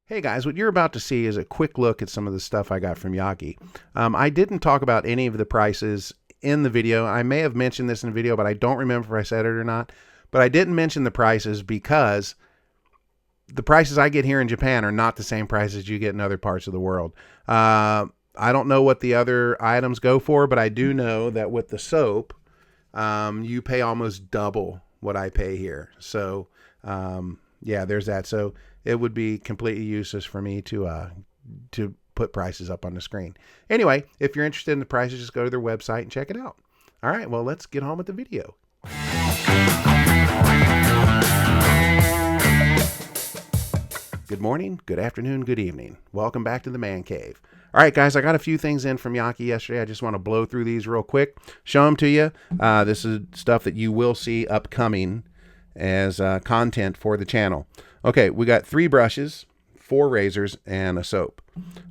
Hey guys, what you're about to see is a quick look at some of the stuff I got from Yaqi. I didn't talk about any of the prices in the video. I may have mentioned this in the video, but I don't remember if I said it or not. But I didn't mention the prices because the prices I get here in Japan are not the same prices you get in other parts of the world. I don't know what the other items go for, but I do know that with the soap, you pay almost double what I pay here. So, yeah, there's that. So it would be completely useless for me to put prices up on the screen. Anyway, if you're interested in the prices, just go to their website and check it out. All right, well, let's get on with the video. Good morning, good afternoon, good evening. Welcome back to the Man Cave. All right, guys, I got a few things in from Yaqi yesterday. I just want to blow through these real quick, show them to you. This is stuff that you will see upcoming as content for the channel. Okay, we got 3 brushes, 4 razors, and a soap.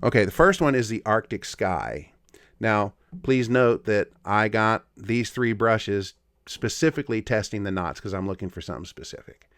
Okay, the first one is the Arctic Sky. Now, please note that I got these 3 brushes specifically testing the knots because I'm looking for something specific.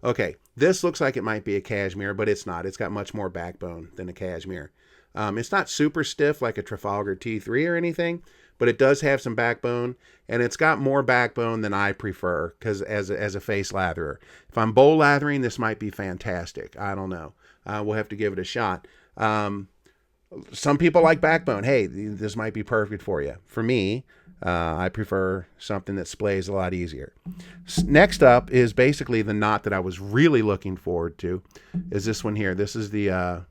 Okay, this looks like it might be a cashmere, but it's not. It's got much more backbone than a cashmere. It's not super stiff like a Trafalgar T3 or anything, but it does have some backbone, and it's got more backbone than I prefer because as a face latherer. If I'm bowl lathering, this might be fantastic. I don't know. We'll have to give it a shot. Some people like backbone. Hey, this might be perfect for you. For me, I prefer something that splays a lot easier. Next up is basically the knot that I was really looking forward to, is this one here. This is the,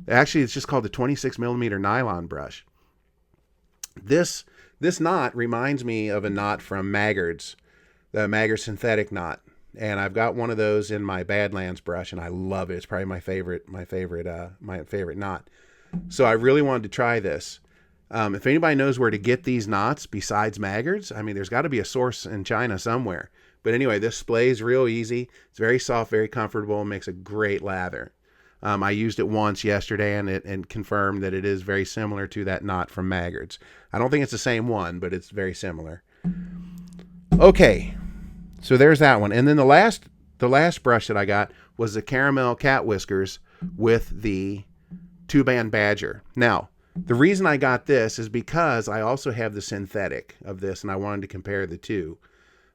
actually it's just called the 26 millimeter nylon brush. This knot reminds me of a knot from Maggard's, the Maggard synthetic knot. And I've got one of those in my Badlands brush, and I love it. It's probably my favorite knot. So I really wanted to try this. If anybody knows where to get these knots besides Maggard's, I mean, there's got to be a source in China somewhere. But anyway, this splays real easy. It's very soft, very comfortable, and makes a great lather. I used it once yesterday and confirmed that it is very similar to that knot from Maggard's. I don't think it's the same one, but it's very similar. Okay, so there's that one. And then the last brush that I got was the Caramel Cat Whiskers with the 2-band Badger. Now, the reason I got this is because I also have the synthetic of this, and I wanted to compare the two.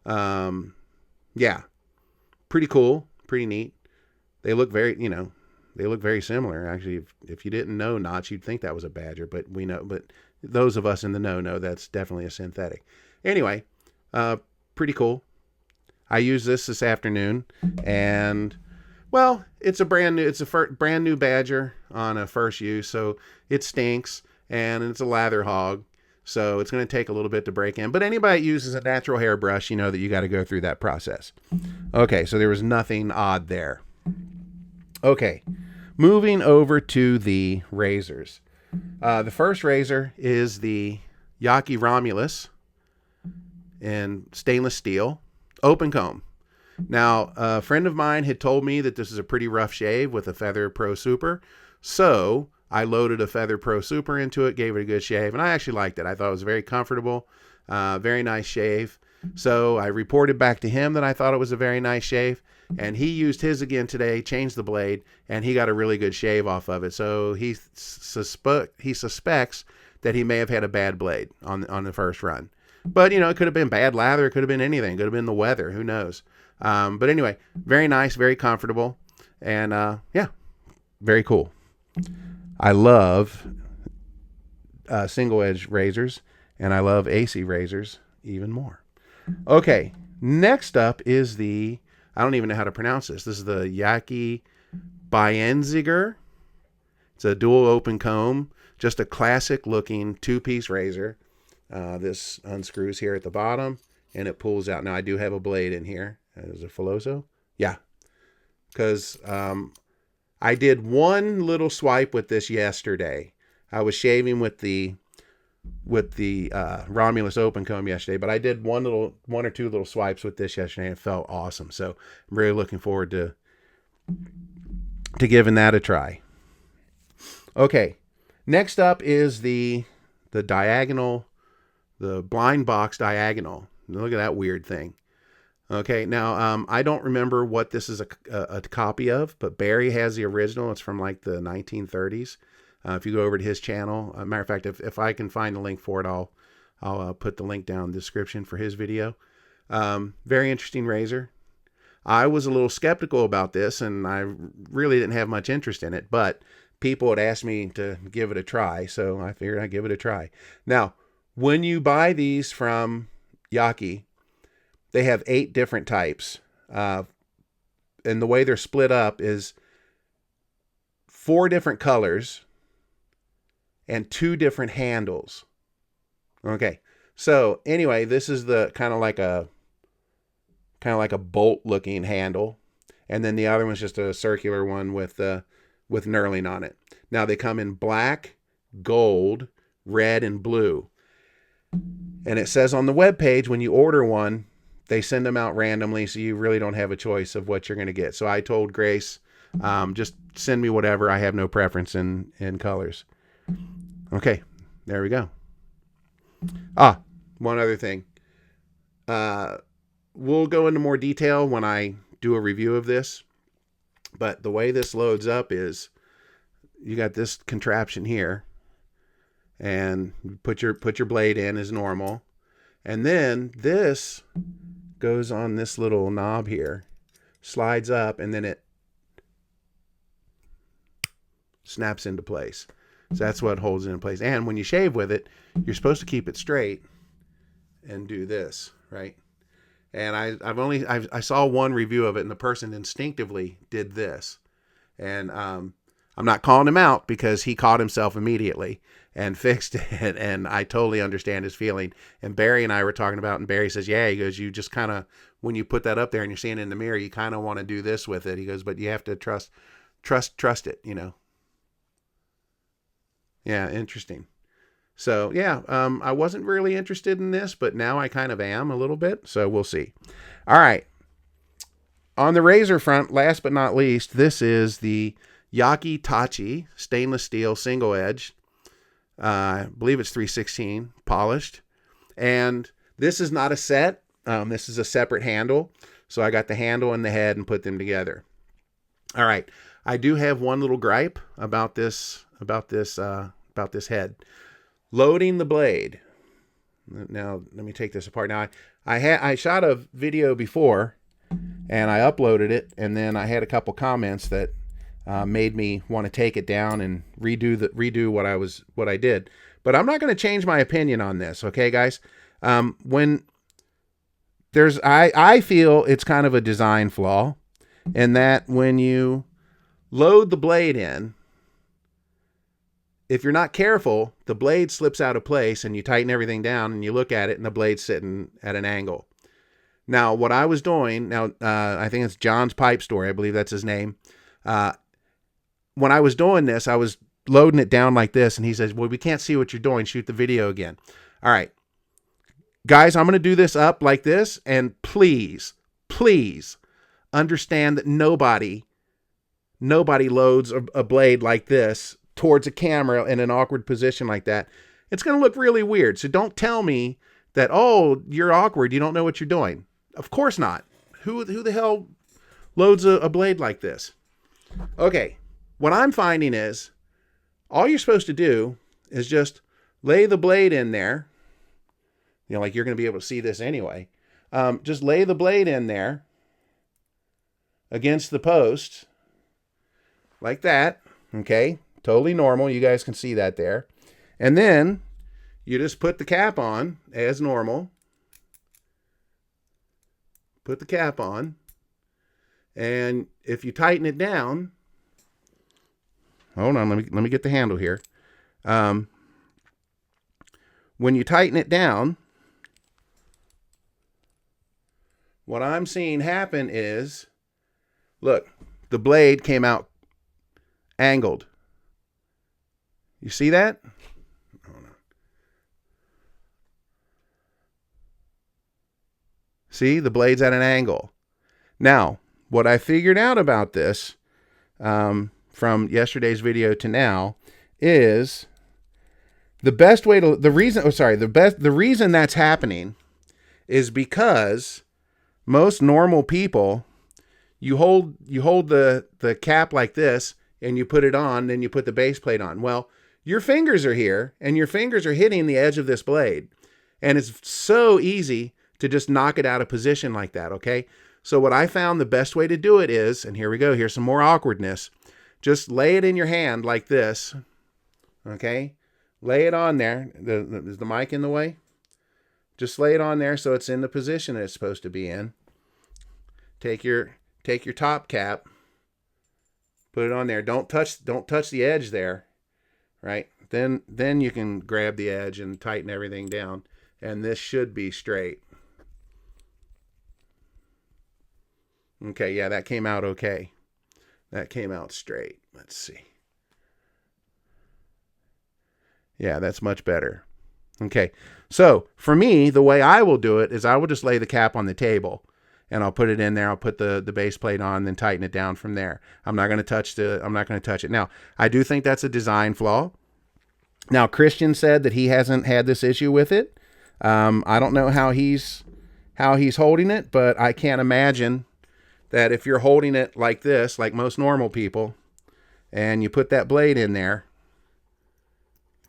Yeah, pretty cool, pretty neat. They look very, they look very similar. Actually, if you didn't know knots, you'd think that was a Badger, but we know. But those of us in the know that's definitely a synthetic. Anyway, pretty cool. I used this afternoon, and well, it's a brand new Badger on a first use, so it stinks, and it's a lather hog, so it's going to take a little bit to break in. But anybody that uses a natural hair brush, you know that you got to go through that process. Okay, so there was nothing odd there. Okay, moving over to the razors. The first razor is the Yaqi Romulus in stainless steel, open comb. Now, a friend of mine had told me that this is a pretty rough shave with a Feather Pro Super, so I loaded a Feather Pro Super into it, gave it a good shave, and I actually liked it. I thought it was very comfortable, very nice shave. So I reported back to him that I thought it was a very nice shave, and he used his again today, changed the blade, and he got a really good shave off of it. So he suspects that he may have had a bad blade on the first run. But, it could have been bad lather, it could have been anything, it could have been the weather, who knows. But anyway, very nice, very comfortable, and yeah, very cool. I love single edge razors, and I love AC razors even more. Okay, next up is I don't even know how to pronounce this. This is the Yaqi Bienziger. It's a dual open comb, just a classic looking 2-piece razor. This unscrews here at the bottom, and it pulls out. Now, I do have a blade in here. Is it Filoso? Yeah. Because I did one little swipe with this yesterday. I was shaving with the Romulus open comb yesterday, but I did one or two little swipes with this yesterday, and it felt awesome. So I'm really looking forward to giving that a try. Okay. Next up is the diagonal, the blind box diagonal. Look at that weird thing. Okay, now I don't remember what this is a copy of, but Bary has the original. It's from like the 1930s. If you go over to his channel, matter of fact, if I can find a link for it, I'll put the link down in the description for his video. Very interesting razor. I was a little skeptical about this, and I really didn't have much interest in it, but people had asked me to give it a try, so I figured I'd give it a try. Now, when you buy these from Yaqi, they have 8 different types. And the way they're split up is 4 different colors and 2 different handles. Okay. So anyway, this is the kind of like a bolt looking handle. And then the other one's just a circular one with knurling on it. Now they come in black, gold, red, and blue. And it says on the webpage when you order one, they send them out randomly, so you really don't have a choice of what you're going to get. So I told Grace, just send me whatever. I have no preference in colors. Okay, there we go. One other thing. We'll go into more detail when I do a review of this. But the way this loads up is you got this contraption here. And put your blade in as normal. And then this goes on this little knob here, slides up, and then it snaps into place. So that's what holds it in place. And when you shave with it, you're supposed to keep it straight and do this, right? And I saw one review of it, and the person instinctively did this. And I'm not calling him out because he caught himself immediately and fixed it, and I totally understand his feeling. And Bary and I were talking about, and Bary says, yeah, he goes, you just kind of, when you put that up there and you're seeing it in the mirror, you kind of want to do this with it. He goes, but you have to trust it, you know. Yeah, interesting. So, yeah, I wasn't really interested in this, but now I kind of am a little bit, so we'll see. All right. On the razor front, last but not least, this is the Yaqi Tachi stainless steel single edge. I believe it's 316 polished. And this is not a set. This is a separate handle. So I got the handle and the head and put them together. All right. I do have one little gripe about this head. Loading the blade. Now, let me take this apart. Now, I shot a video before and I uploaded it, and then I had a couple comments that made me want to take it down and redo what I did. But I'm not going to change my opinion on this, okay, guys? I feel it's kind of a design flaw, in that when you load the blade in, if you're not careful, the blade slips out of place, and you tighten everything down, and you look at it, and the blade's sitting at an angle. Now, what I was doing, I think it's John's Pipe Story, I believe that's his name. When I was doing this, I was loading it down like this, and he says, well, we can't see what you're doing. Shoot the video again. All right. Guys, I'm going to do this up like this, and please understand that nobody loads a blade like this towards a camera in an awkward position like that. It's going to look really weird. So don't tell me that, oh, you're awkward, you don't know what you're doing. Of course not. Who the hell loads a blade like this? Okay. What I'm finding is all you're supposed to do is just lay the blade in there. You know, like you're going to be able to see this anyway. Just lay the blade in there against the post like that. Okay. Totally normal. You guys can see that there. And then you just put the cap on as normal. Put the cap on. And if you tighten it down, hold on, let me get the handle here. When you tighten it down, what I'm seeing happen is, look, the blade came out angled. You see that? See, the blade's at an angle. Now, what I figured out about this from yesterday's video to now is the reason that's happening is because most normal people, you hold the cap like this and you put it on, then you put the base plate on. Well, your fingers are here and your fingers are hitting the edge of this blade. And it's so easy to just knock it out of position like that, okay? So what I found the best way to do it is, and here we go, here's some more awkwardness. Just lay it in your hand like this, okay? Lay it on there. Is the mic in the way? Just lay it on there so it's in the position that it's supposed to be in. Take your top cap, put it on there. Don't touch the edge there, right? Then you can grab the edge and tighten everything down, and this should be straight. Okay, yeah, that came out okay. That came out straight. Let's see. Yeah, that's much better. Okay, so for me, the way I will do it is I will just lay the cap on the table, and I'll put it in there. I'll put the base plate on, then tighten it down from there. I'm not going to touch it. Now, I do think that's a design flaw. Now, Christian said that he hasn't had this issue with it. I don't know how he's holding it, but I can't imagine that if you're holding it like this, like most normal people, and you put that blade in there,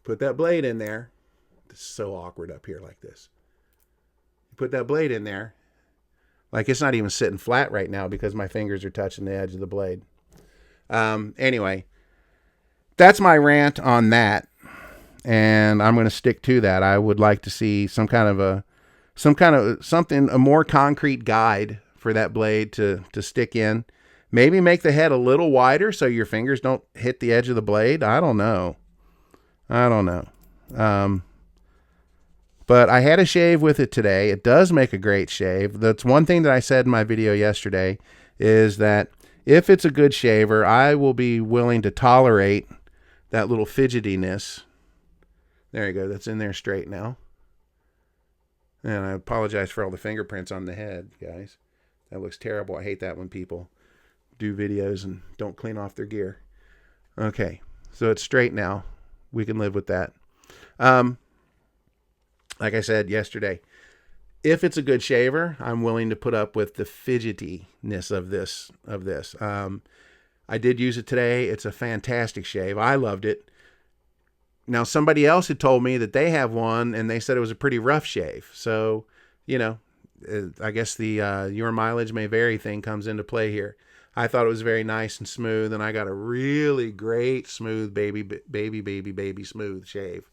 this is so awkward up here like this. You put that blade in there, like it's not even sitting flat right now because my fingers are touching the edge of the blade. Anyway, that's my rant on that, and I'm going to stick to that. I would like to see a more concrete guide for that blade to stick in. Maybe make the head a little wider so your fingers don't hit the edge of the blade. I don't know. But I had a shave with it today. It does make a great shave. That's one thing that I said in my video yesterday, is that if it's a good shaver, I will be willing to tolerate that little fidgetiness. There you go. That's in there straight now. And I apologize for all the fingerprints on the head, guys. That looks terrible. I hate that when people do videos and don't clean off their gear. Okay, so it's straight now. We can live with that. Like I said yesterday, if it's a good shaver, I'm willing to put up with the fidgetiness of this. I did use it today. It's a fantastic shave. I loved it. Now, somebody else had told me that they have one, and they said it was a pretty rough shave. So, you know, I guess the your mileage may vary thing comes into play here. I thought it was very nice and smooth, and I got a really great smooth baby smooth shave.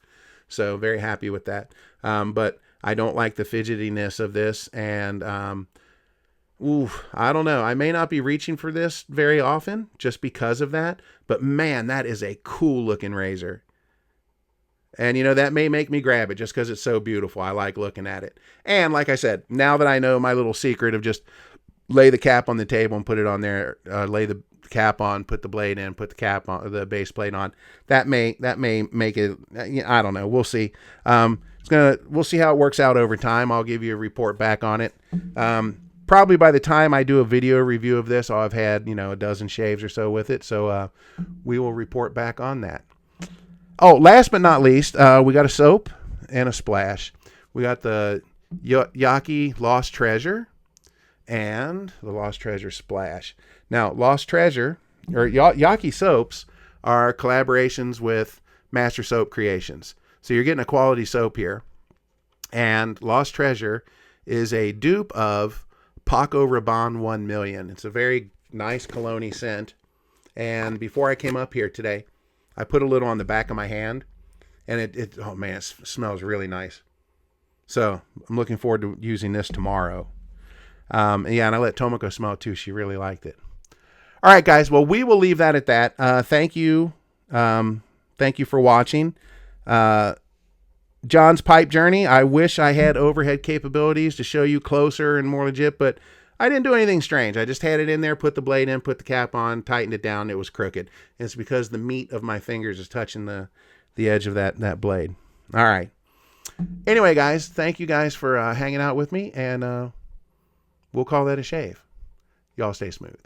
So very happy with that. But I don't like the fidgetiness of this, and I don't know. I may not be reaching for this very often just because of that. But man, that is a cool looking razor. And, you know, that may make me grab it just because it's so beautiful. I like looking at it. And like I said, now that I know my little secret of just lay the cap on the table and put it on there, lay the cap on, put the blade in, put the cap on, the base plate on, that may make it, I don't know. We'll see. We'll see how it works out over time. I'll give you a report back on it. Probably by the time I do a video review of this, I'll have had, you know, a dozen shaves or so with it. So we will report back on that. Oh, last but not least, we got a soap and a splash. We got the Yaqi Lost Treasure and the Lost Treasure Splash. Now, Lost Treasure, or Yaqi soaps, are collaborations with Master Soap Creations. So you're getting a quality soap here. And Lost Treasure is a dupe of Paco Rabanne 1 Million. It's a very nice cologne scent. And before I came up here today, I put a little on the back of my hand, and it oh man, it smells really nice. So I'm looking forward to using this tomorrow. And I let Tomoko smell it too. She really liked it. All right, guys. Well, we will leave that at that. Thank you. Thank you for watching. John's pipe journey. I wish I had overhead capabilities to show you closer and more legit, but I didn't do anything strange. I just had it in there, put the blade in, put the cap on, tightened it down. It was crooked. And it's because the meat of my fingers is touching the edge of that blade. All right. Anyway, guys, thank you guys for hanging out with me, and we'll call that a shave. Y'all stay smooth.